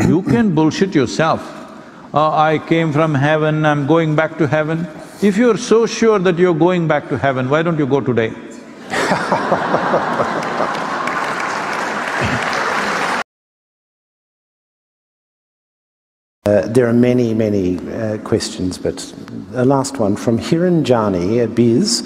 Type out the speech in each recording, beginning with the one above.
You can bullshit yourself. I came from heaven, I'm going back to heaven. If you're so sure that you're going back to heaven, why don't you go today? There are many questions, but a last one from Hiran Jani at Biz.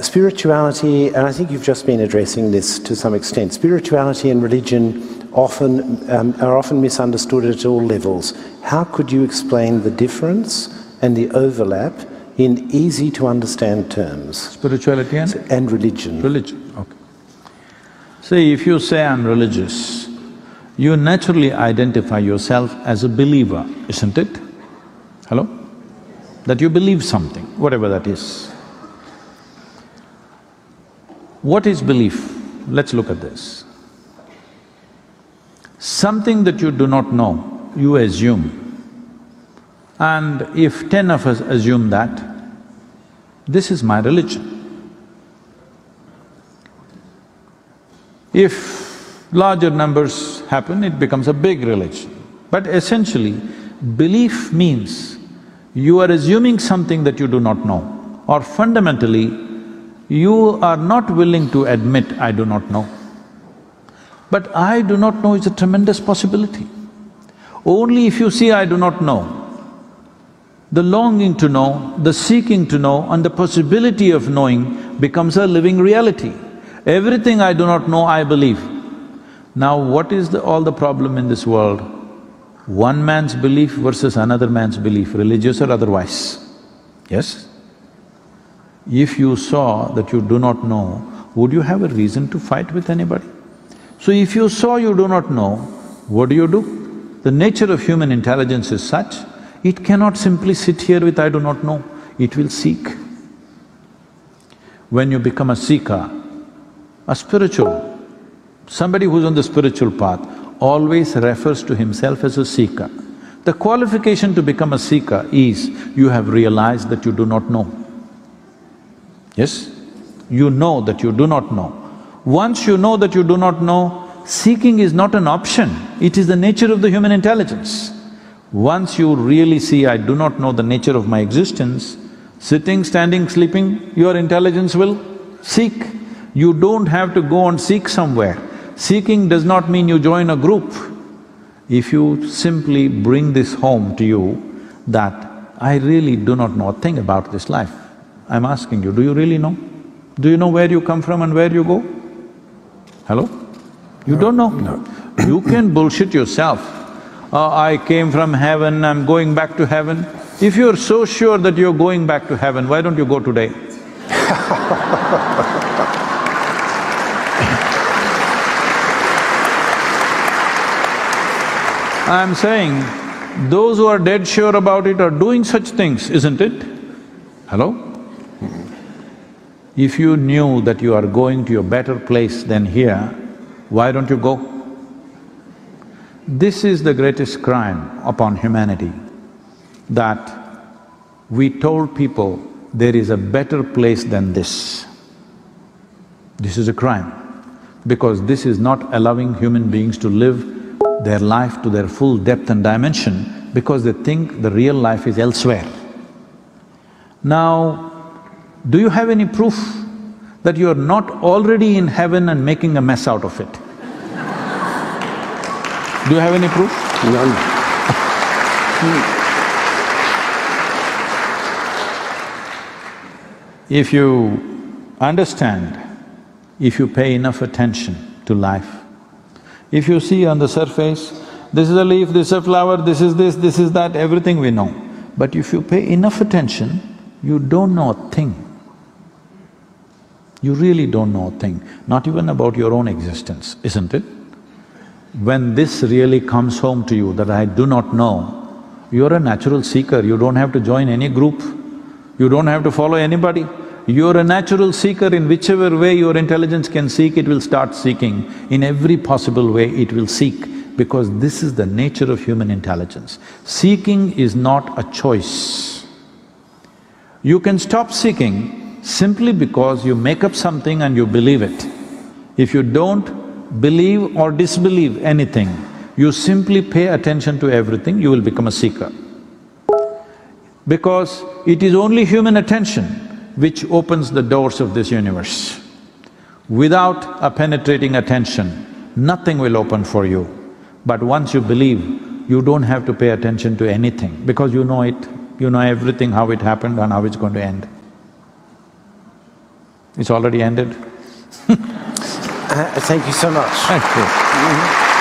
Spirituality, and I think you've just been addressing this to some extent, spirituality and religion are often misunderstood at all levels. How could you explain the difference and the overlap in easy to understand terms? Spirituality and religion. Religion, okay. See, if you say I'm religious, you naturally identify yourself as a believer, isn't it? Hello? That you believe something, whatever that is. What is belief? Let's look at this. Something that you do not know, you assume. And if 10 of us assume that, this is my religion. If larger numbers happen, it becomes a big religion. But essentially, belief means you are assuming something that you do not know, or fundamentally, you are not willing to admit, I do not know. But I do not know is a tremendous possibility. Only if you see I do not know, the longing to know, the seeking to know, and the possibility of knowing becomes a living reality. Everything I do not know, I believe. Now what is all the problem in this world? One man's belief versus another man's belief, religious or otherwise. Yes? If you saw that you do not know, would you have a reason to fight with anybody? So if you saw you do not know, what do? The nature of human intelligence is such, it cannot simply sit here with I do not know, it will seek. When you become a seeker, a spiritual, somebody who's on the spiritual path always refers to himself as a seeker. The qualification to become a seeker is you have realized that you do not know. Yes? You know that you do not know. Once you know that you do not know, seeking is not an option, it is the nature of the human intelligence. Once you really see, I do not know the nature of my existence, sitting, standing, sleeping, your intelligence will seek. You don't have to go and seek somewhere. Seeking does not mean you join a group. If you simply bring this home to you that I really do not know a thing about this life, I'm asking you, do you really know? Do you know where you come from and where you go? Hello? You don't know? No. You can bullshit yourself. I came from heaven, I'm going back to heaven. If you're so sure that you're going back to heaven, why don't you go today? I'm saying, those who are dead sure about it are doing such things, isn't it? Hello? If you knew that you are going to a better place than here, why don't you go? This is the greatest crime upon humanity, that we told people there is a better place than this. This is a crime, because this is not allowing human beings to live their life to their full depth and dimension, because they think the real life is elsewhere. Now, do you have any proof that you are not already in heaven and making a mess out of it? Do you have any proof? None. If you understand, if you pay enough attention to life, if you see on the surface, this is a leaf, this is a flower, this is that, everything we know. But if you pay enough attention, you don't know a thing. You really don't know a thing, not even about your own existence, isn't it? When this really comes home to you that I do not know, you're a natural seeker, you don't have to join any group, you don't have to follow anybody. You're a natural seeker. In whichever way your intelligence can seek, it will start seeking. In every possible way it will seek, because this is the nature of human intelligence. Seeking is not a choice. You can stop seeking simply because you make up something and you believe it. If you don't believe or disbelieve anything, You simply pay attention to everything, you will become a seeker. Because it is only human attention which opens the doors of this universe. Without a penetrating attention, nothing will open for you. But once you believe, you don't have to pay attention to anything because you know it, you know everything, how it happened and how it's going to end. It's already ended. Thank you so much. Thank you.